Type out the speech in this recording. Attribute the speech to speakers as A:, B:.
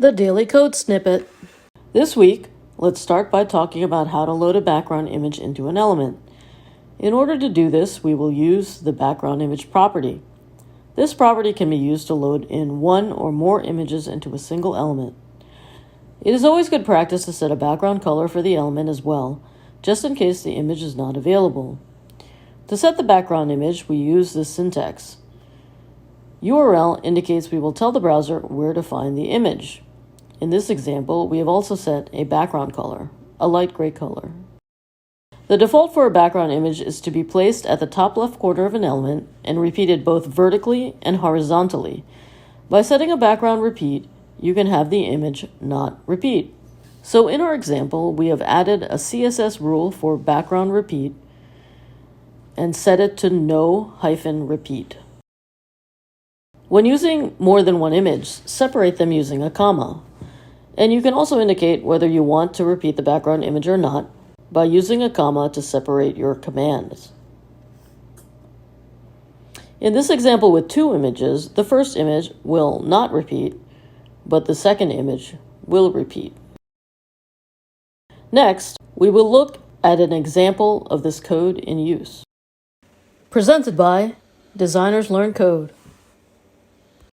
A: The Daily Code Snippet. This week, let's start by talking about how to load a background image into an element. In order to do this, we will use the background image property. This property can be used to load in one or more images into a single element. It is always good practice to set a background color for the element as well, just in case the image is not available. To set the background image, we use this syntax. URL indicates we will tell the browser where to find the image. In this example, we have also set a background color, a light gray color. The default for a background image is to be placed at the top left corner of an element and repeated both vertically and horizontally. By setting a background repeat, you can have the image not repeat. So in our example, we have added a CSS rule for background repeat and set it to no-repeat. When using more than one image, separate them using a comma. And you can also indicate whether you want to repeat the background image or not by using a comma to separate your commands. In this example with two images, the first image will not repeat, but the second image will repeat. Next, we will look at an example of this code in use. Presented by Designers Learn Code.